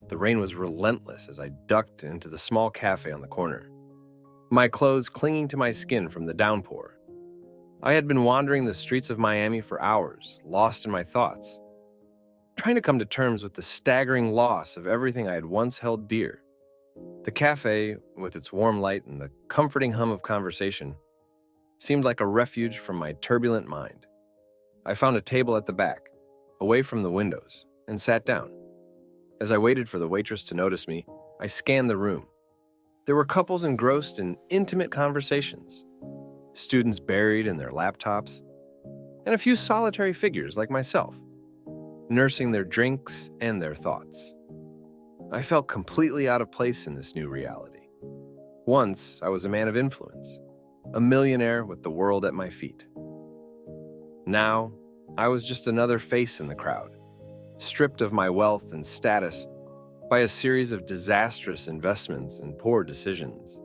The rain was relentless as I ducked into the small cafe on the corner, my clothes clinging to my skin from the downpour. I had been wandering the streets of Miami for hours, lost in my thoughts, trying to come to terms with the staggering loss of everything I had once held dear. The cafe, with its warm light and the comforting hum of conversation, seemed like a refuge from my turbulent mind. I found a table at the back, away from the windows, and sat down. As I waited for the waitress to notice me, I scanned the room. There were couples engrossed in intimate conversations, students buried in their laptops, and a few solitary figures like myself, nursing their drinks and their thoughts. I felt completely out of place in this new reality. Once, I was a man of influence, a millionaire with the world at my feet. Now, I was just another face in the crowd, stripped of my wealth and status by a series of disastrous investments and poor decisions.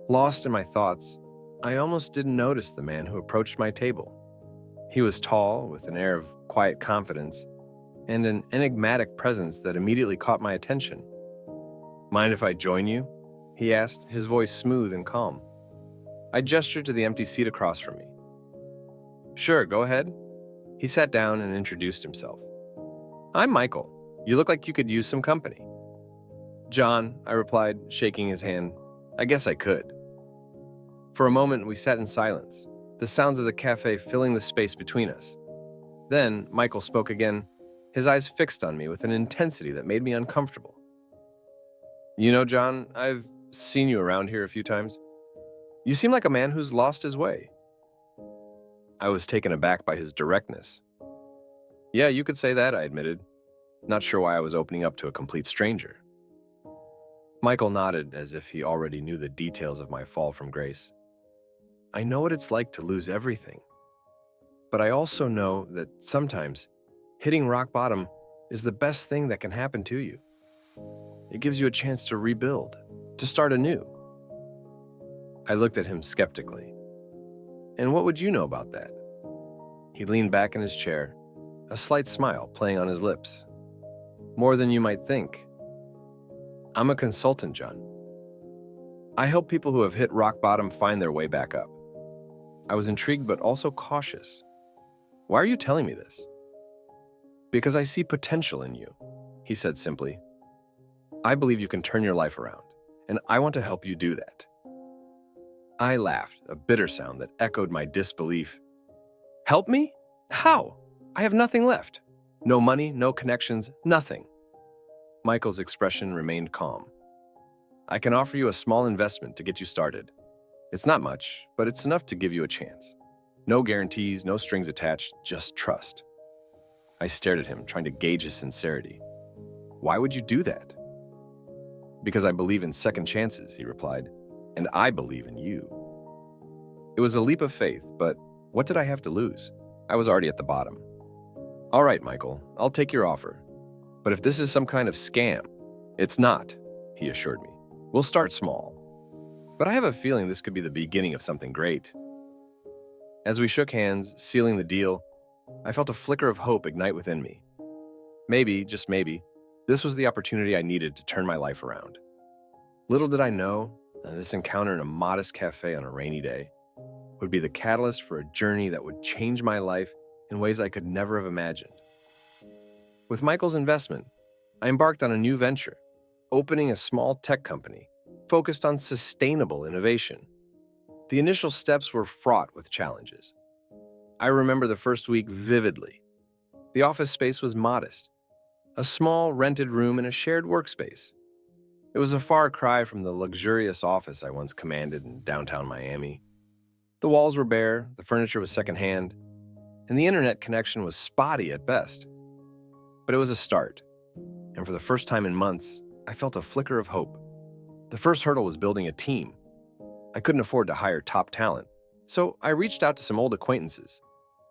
Lost in my thoughts, I almost didn't notice the man who approached my table. He was tall, with an air of quiet confidence, and an enigmatic presence that immediately caught my attention. "Mind if I join you?" he asked, his voice smooth and calm. I gestured to the empty seat across from me. "Sure, go ahead." He sat down and introduced himself. "I'm Michael. You look like you could use some company." "John," I replied, shaking his hand. "I guess I could." For a moment, we sat in silence, the sounds of the cafe filling the space between us. Then, Michael spoke again, his eyes fixed on me with an intensity that made me uncomfortable. "You know, John, I've seen you around here a few times. You seem like a man who's lost his way." I was taken aback by his directness. "Yeah, you could say that," I admitted, not sure why I was opening up to a complete stranger. Michael nodded as if he already knew the details of my fall from grace. "I know what it's like to lose everything, but I also know that sometimes hitting rock bottom is the best thing that can happen to you. It gives you a chance to rebuild, to start anew." I looked at him skeptically. "And what would you know about that?" He leaned back in his chair, a slight smile playing on his lips. "More than you might think. I'm a consultant, John. I help people who have hit rock bottom find their way back up." I was intrigued but also cautious. "Why are you telling me this?" "Because I see potential in you," he said simply. "I believe you can turn your life around, and I want to help you do that." I laughed, a bitter sound that echoed my disbelief. "Help me? How? I have nothing left. No money, no connections, nothing." Michael's expression remained calm. "I can offer you a small investment to get you started. It's not much, but it's enough to give you a chance. No guarantees, no strings attached, just trust." I stared at him, trying to gauge his sincerity. "Why would you do that?" "Because I believe in second chances," he replied, "and I believe in you." It was a leap of faith, but what did I have to lose? I was already at the bottom. "All right, Michael, I'll take your offer. But if this is some kind of scam," "It's not," he assured me. "We'll start small. But I have a feeling this could be the beginning of something great." As we shook hands, sealing the deal, I felt a flicker of hope ignite within me. Maybe, just maybe, this was the opportunity I needed to turn my life around. Little did I know that this encounter in a modest cafe on a rainy day would be the catalyst for a journey that would change my life in ways I could never have imagined. With Michael's investment, I embarked on a new venture, opening a small tech company focused on sustainable innovation. The initial steps were fraught with challenges. I remember the first week vividly. The office space was modest, a small rented room in a shared workspace. It was a far cry from the luxurious office I once commanded in downtown Miami. The walls were bare, the furniture was secondhand, and the internet connection was spotty at best. But it was a start, and for the first time in months, I felt a flicker of hope. The first hurdle was building a team. I couldn't afford to hire top talent, so I reached out to some old acquaintances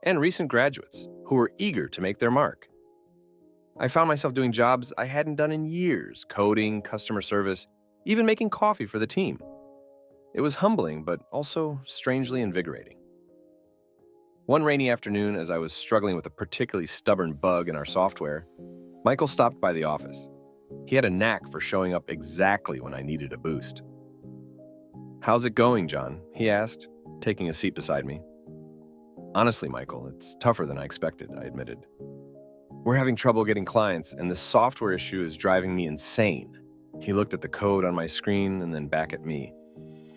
and recent graduates who were eager to make their mark. I found myself doing jobs I hadn't done in years, coding, customer service, even making coffee for the team. It was humbling, but also strangely invigorating. One rainy afternoon, as I was struggling with a particularly stubborn bug in our software, Michael stopped by the office. He had a knack for showing up exactly when I needed a boost. "How's it going, John?" he asked, taking a seat beside me. "Honestly, Michael, it's tougher than I expected," I admitted. "We're having trouble getting clients, and this software issue is driving me insane." He looked at the code on my screen and then back at me.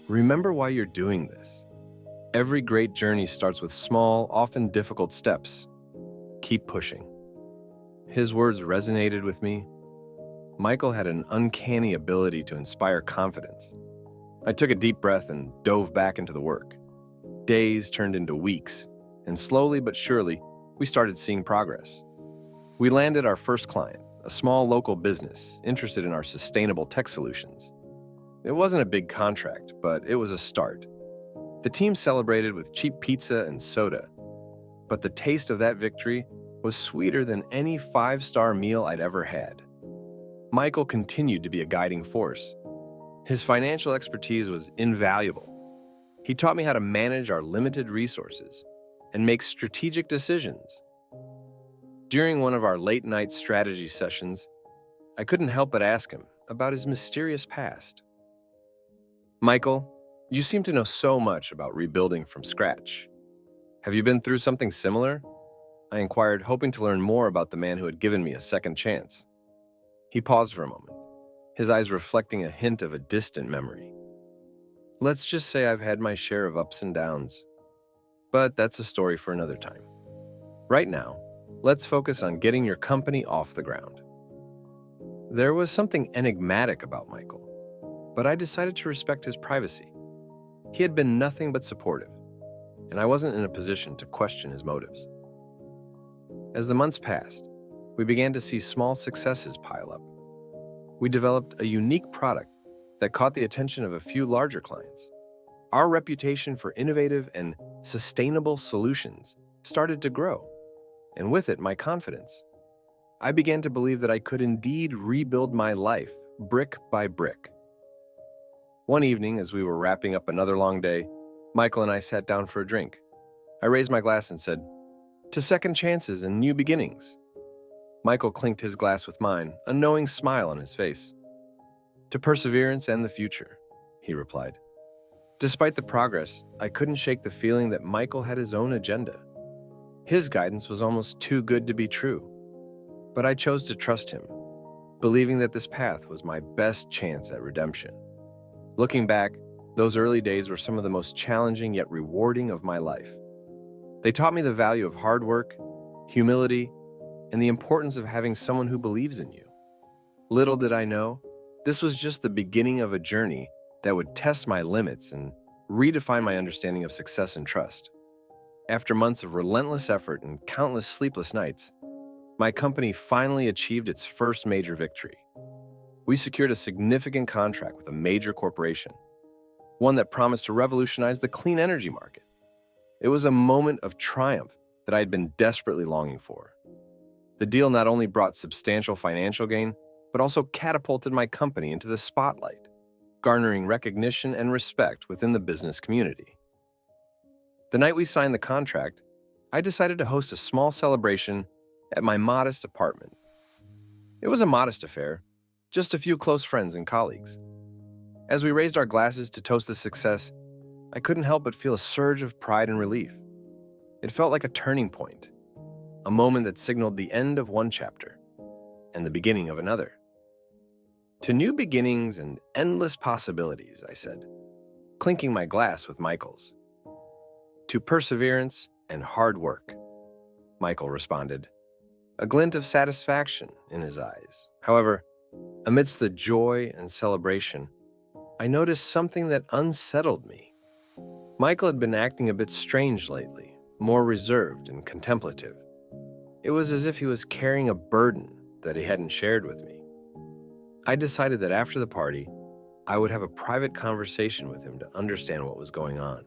"Remember why you're doing this. Every great journey starts with small, often difficult steps. Keep pushing." His words resonated with me. Michael had an uncanny ability to inspire confidence. I took a deep breath and dove back into the work. Days turned into weeks, and slowly but surely, we started seeing progress. We landed our first client, a small local business interested in our sustainable tech solutions. It wasn't a big contract, but it was a start. The team celebrated with cheap pizza and soda, but the taste of that victory was sweeter than any five-star meal I'd ever had. Michael continued to be a guiding force. His financial expertise was invaluable. He taught me how to manage our limited resources and make strategic decisions. During one of our late-night strategy sessions, I couldn't help but ask him about his mysterious past. "Michael, you seem to know so much about rebuilding from scratch. Have you been through something similar?" I inquired, hoping to learn more about the man who had given me a second chance. He paused for a moment, his eyes reflecting a hint of a distant memory. "Let's just say I've had my share of ups and downs. But that's a story for another time. Right now, let's focus on getting your company off the ground." There was something enigmatic about Michael, but I decided to respect his privacy. He had been nothing but supportive, and I wasn't in a position to question his motives. As the months passed, we began to see small successes pile up. We developed a unique product that caught the attention of a few larger clients. Our reputation for innovative and sustainable solutions started to grow, and with it, my confidence. I began to believe that I could indeed rebuild my life brick by brick. One evening, as we were wrapping up another long day, Michael and I sat down for a drink. I raised my glass and said, "To second chances and new beginnings." Michael clinked his glass with mine, a knowing smile on his face. "To perseverance and the future," he replied. Despite the progress, I couldn't shake the feeling that Michael had his own agenda. His guidance was almost too good to be true. But I chose to trust him, believing that this path was my best chance at redemption. Looking back, those early days were some of the most challenging yet rewarding of my life. They taught me the value of hard work, humility, and the importance of having someone who believes in you. Little did I know, this was just the beginning of a journey that would test my limits and redefine my understanding of success and trust. After months of relentless effort and countless sleepless nights, my company finally achieved its first major victory. We secured a significant contract with a major corporation, one that promised to revolutionize the clean energy market. It was a moment of triumph that I had been desperately longing for. The deal not only brought substantial financial gain, but also catapulted my company into the spotlight, garnering recognition and respect within the business community. The night we signed the contract, I decided to host a small celebration at my modest apartment. It was a modest affair, just a few close friends and colleagues. As we raised our glasses to toast the success, I couldn't help but feel a surge of pride and relief. It felt like a turning point, a moment that signaled the end of one chapter and the beginning of another. "To new beginnings and endless possibilities," I said, clinking my glass with Michael's. "To perseverance and hard work," Michael responded, a glint of satisfaction in his eyes. However, amidst the joy and celebration, I noticed something that unsettled me. Michael had been acting a bit strange lately, more reserved and contemplative. It was as if he was carrying a burden that he hadn't shared with me. I decided that after the party, I would have a private conversation with him to understand what was going on.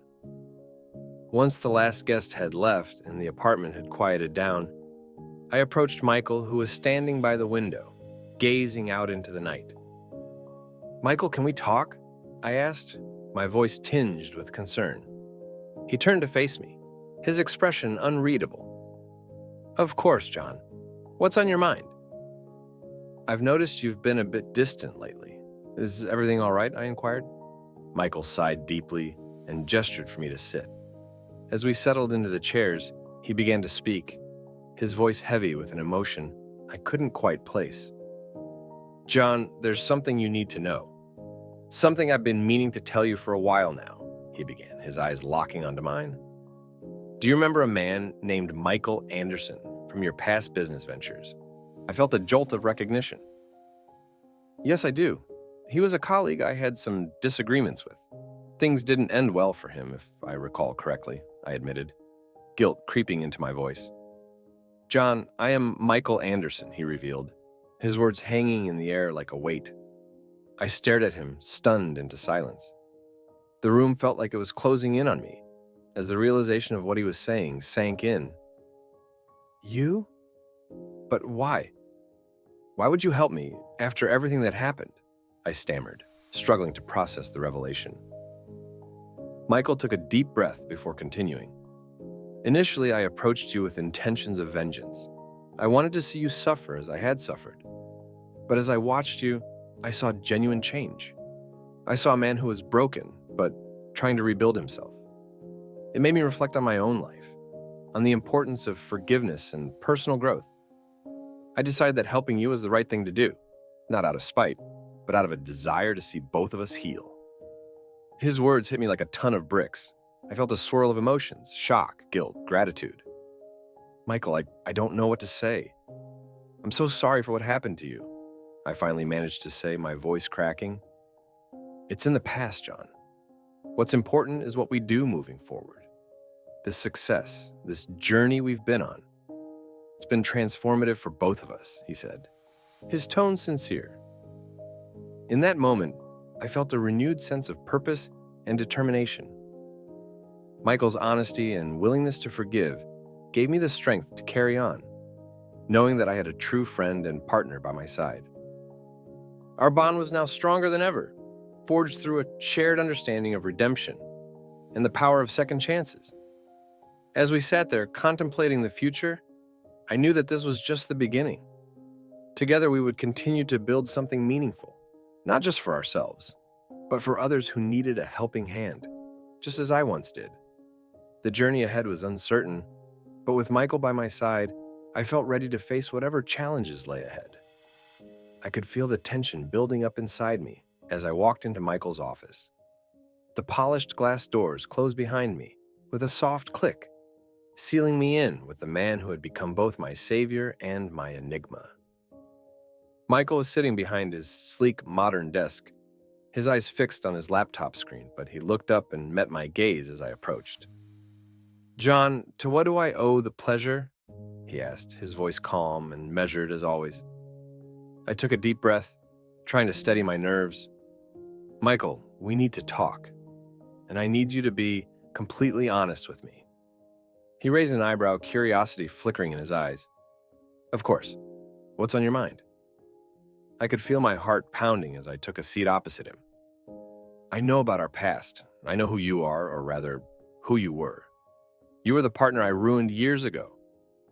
Once the last guest had left and the apartment had quieted down, I approached Michael, who was standing by the window, gazing out into the night. "Michael, can we talk?" I asked, my voice tinged with concern. He turned to face me, his expression unreadable. "Of course, John. What's on your mind?" I've noticed you've been a bit distant lately. Is everything all right? I inquired. Michael sighed deeply and gestured for me to sit. As we settled into the chairs, he began to speak, his voice heavy with an emotion I couldn't quite place. John, there's something you need to know. Something I've been meaning to tell you for a while now, he began, his eyes locking onto mine. Do you remember a man named Michael Anderson from your past business ventures? I felt a jolt of recognition. Yes, I do. He was a colleague I had some disagreements with. Things didn't end well for him, if I recall correctly, I admitted, guilt creeping into my voice. John, I am Michael Anderson, he revealed, his words hanging in the air like a weight. I stared at him, stunned into silence. The room felt like it was closing in on me, as the realization of what he was saying sank in. You? But why? Why would you help me after everything that happened? I stammered, struggling to process the revelation. Michael took a deep breath before continuing. Initially, I approached you with intentions of vengeance. I wanted to see you suffer as I had suffered. But as I watched you, I saw genuine change. I saw a man who was broken, but trying to rebuild himself. It made me reflect on my own life, on the importance of forgiveness and personal growth. I decided that helping you was the right thing to do, not out of spite, but out of a desire to see both of us heal. His words hit me like a ton of bricks. I felt a swirl of emotions, shock, guilt, gratitude. Michael, I don't know what to say. I'm so sorry for what happened to you, I finally managed to say, my voice cracking. It's in the past, John. What's important is what we do moving forward. This success, this journey we've been on. It's been transformative for both of us, he said, his tone sincere. In that moment, I felt a renewed sense of purpose and determination. Michael's honesty and willingness to forgive gave me the strength to carry on, knowing that I had a true friend and partner by my side. Our bond was now stronger than ever, forged through a shared understanding of redemption and the power of second chances. As we sat there contemplating the future, I knew that this was just the beginning. Together we would continue to build something meaningful, not just for ourselves, but for others who needed a helping hand, just as I once did. The journey ahead was uncertain, but with Michael by my side, I felt ready to face whatever challenges lay ahead. I could feel the tension building up inside me as I walked into Michael's office. The polished glass doors closed behind me with a soft click, sealing me in with the man who had become both my savior and my enigma. Michael was sitting behind his sleek, modern desk, his eyes fixed on his laptop screen, but he looked up and met my gaze as I approached. John, to what do I owe the pleasure? He asked, his voice calm and measured as always. I took a deep breath, trying to steady my nerves. Michael, we need to talk, and I need you to be completely honest with me. He raised an eyebrow, curiosity flickering in his eyes. Of course. What's on your mind? I could feel my heart pounding as I took a seat opposite him. I know about our past. I know who you are, or rather, who you were. You were the partner I ruined years ago.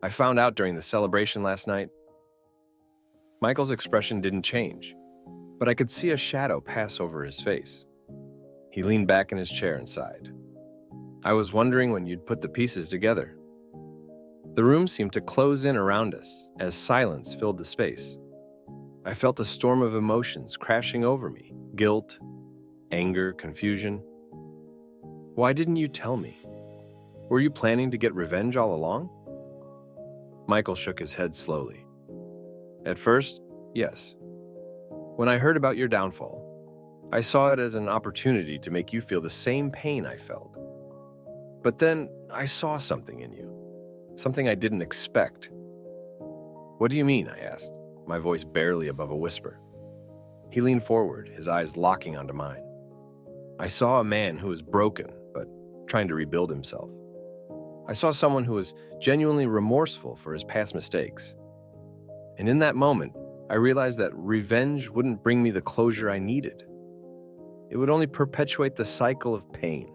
I found out during the celebration last night. Michael's expression didn't change, but I could see a shadow pass over his face. He leaned back in his chair and sighed. I was wondering when you'd put the pieces together. The room seemed to close in around us as silence filled the space. I felt a storm of emotions crashing over me, guilt, anger, confusion. Why didn't you tell me? Were you planning to get revenge all along? Michael shook his head slowly. At first, yes. When I heard about your downfall, I saw it as an opportunity to make you feel the same pain I felt. But then I saw something in you, something I didn't expect. What do you mean? I asked, my voice barely above a whisper. He leaned forward, his eyes locking onto mine. I saw a man who was broken, but trying to rebuild himself. I saw someone who was genuinely remorseful for his past mistakes. And in that moment, I realized that revenge wouldn't bring me the closure I needed. It would only perpetuate the cycle of pain.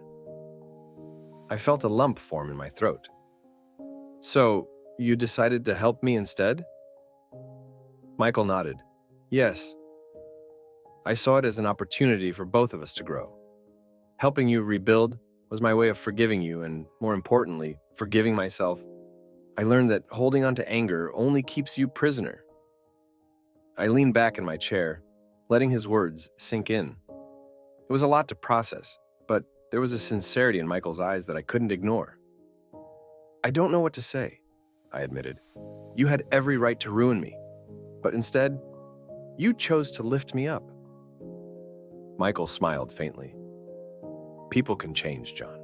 I felt a lump form in my throat. So, you decided to help me instead? Michael nodded, Yes, I saw it as an opportunity for both of us to grow. Helping you rebuild was my way of forgiving you and, more importantly, forgiving myself. I learned that holding on to anger only keeps you prisoner. I leaned back in my chair, letting his words sink in. It was a lot to process, but there was a sincerity in Michael's eyes that I couldn't ignore. I don't know what to say, I admitted. You had every right to ruin me, but instead, you chose to lift me up. Michael smiled faintly. People can change, John.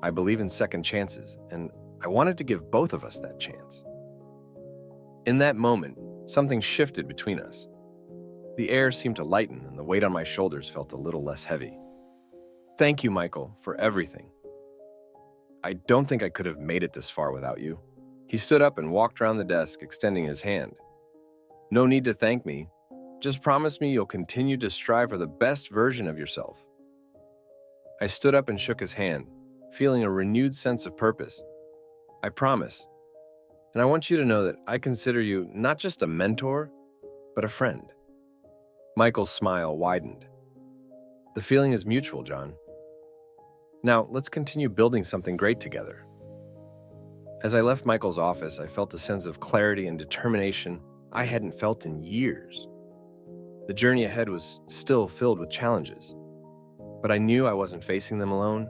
I believe in second chances, and I wanted to give both of us that chance. In that moment, something shifted between us. The air seemed to lighten, and the weight on my shoulders felt a little less heavy. Thank you, Michael, for everything. I don't think I could have made it this far without you. He stood up and walked around the desk, extending his hand. No need to thank me. Just promise me you'll continue to strive for the best version of yourself. I stood up and shook his hand, feeling a renewed sense of purpose. I promise. And I want you to know that I consider you not just a mentor, but a friend. Michael's smile widened. The feeling is mutual, John. Now, let's continue building something great together. As I left Michael's office, I felt a sense of clarity and determination I hadn't felt in years. The journey ahead was still filled with challenges, but I knew I wasn't facing them alone.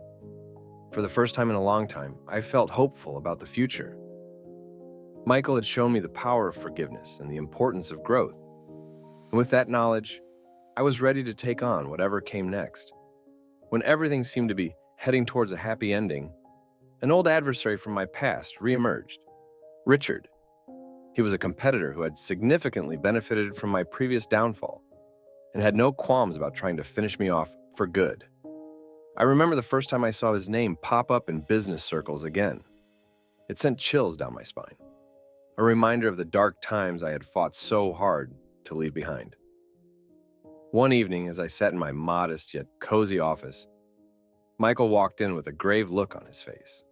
For the first time in a long time, I felt hopeful about the future. Michael had shown me the power of forgiveness and the importance of growth. And with that knowledge, I was ready to take on whatever came next. When everything seemed to be heading towards a happy ending, an old adversary from my past reemerged. Richard. He was a competitor who had significantly benefited from my previous downfall and had no qualms about trying to finish me off for good. I remember the first time I saw his name pop up in business circles again. It sent chills down my spine, a reminder of the dark times I had fought so hard to leave behind. One evening, as I sat in my modest yet cozy office, Michael walked in with a grave look on his face.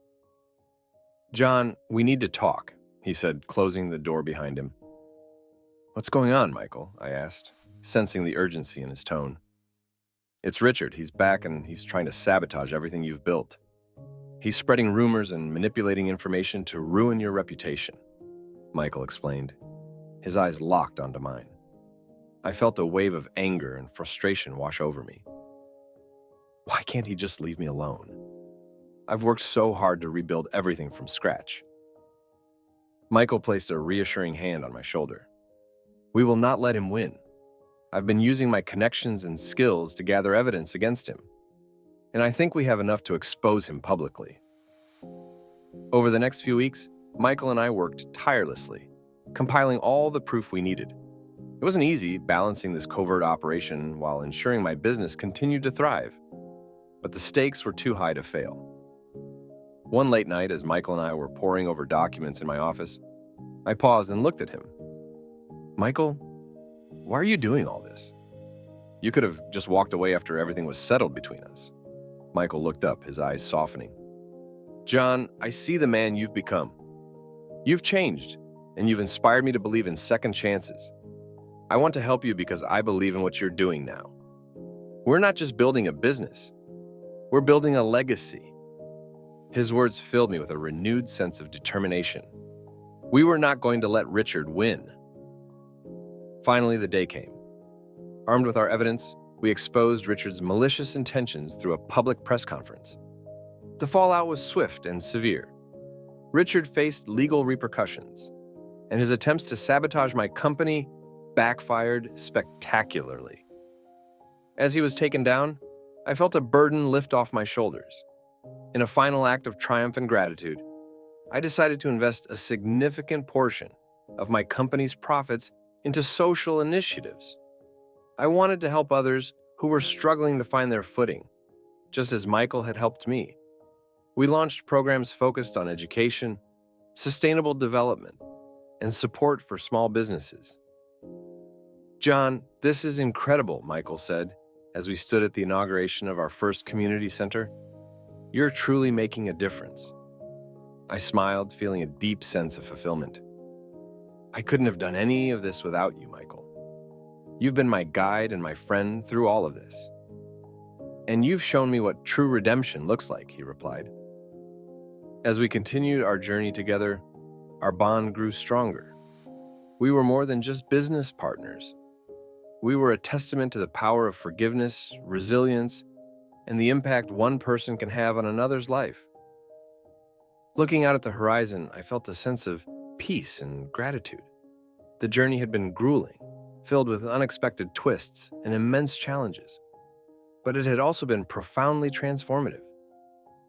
John, we need to talk, he said, closing the door behind him. What's going on, Michael? I asked, sensing the urgency in his tone. It's Richard. He's back and he's trying to sabotage everything you've built. He's spreading rumors and manipulating information to ruin your reputation, Michael explained. His eyes locked onto mine. I felt a wave of anger and frustration wash over me. Why can't he just leave me alone? I've worked so hard to rebuild everything from scratch. Michael placed a reassuring hand on my shoulder. We will not let him win. I've been using my connections and skills to gather evidence against him, and I think we have enough to expose him publicly. Over the next few weeks, Michael and I worked tirelessly, compiling all the proof we needed. It wasn't easy balancing this covert operation while ensuring my business continued to thrive, but the stakes were too high to fail. One late night, as Michael and I were poring over documents in my office, I paused and looked at him. Michael, why are you doing all this? You could have just walked away after everything was settled between us. Michael looked up, his eyes softening. John, I see the man you've become. You've changed, and you've inspired me to believe in second chances. I want to help you because I believe in what you're doing now. We're not just building a business. We're building a legacy. His words filled me with a renewed sense of determination. We were not going to let Richard win. Finally, the day came. Armed with our evidence, we exposed Richard's malicious intentions through a public press conference. The fallout was swift and severe. Richard faced legal repercussions, and his attempts to sabotage my company backfired spectacularly. As he was taken down, I felt a burden lift off my shoulders. In a final act of triumph and gratitude, I decided to invest a significant portion of my company's profits into social initiatives. I wanted to help others who were struggling to find their footing, just as Michael had helped me. We launched programs focused on education, sustainable development, and support for small businesses. John, this is incredible, Michael said, as we stood at the inauguration of our first community center. You're truly making a difference. I smiled, feeling a deep sense of fulfillment. I couldn't have done any of this without you, Michael. You've been my guide and my friend through all of this. And you've shown me what true redemption looks like, he replied. As we continued our journey together, our bond grew stronger. We were more than just business partners. We were a testament to the power of forgiveness, resilience, and the impact one person can have on another's life. Looking out at the horizon, I felt a sense of peace and gratitude. The journey had been grueling, filled with unexpected twists and immense challenges, but it had also been profoundly transformative.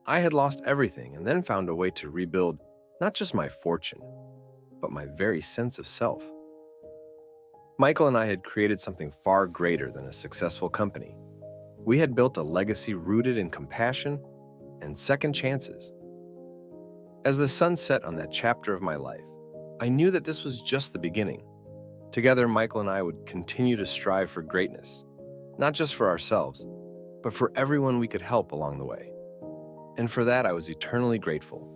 I had lost everything and then found a way to rebuild not just my fortune, but my very sense of self. Michael and I had created something far greater than a successful company. We had built a legacy rooted in compassion and second chances. As the sun set on that chapter of my life, I knew that this was just the beginning. Together, Michael and I would continue to strive for greatness, not just for ourselves, but for everyone we could help along the way. And for that, I was eternally grateful.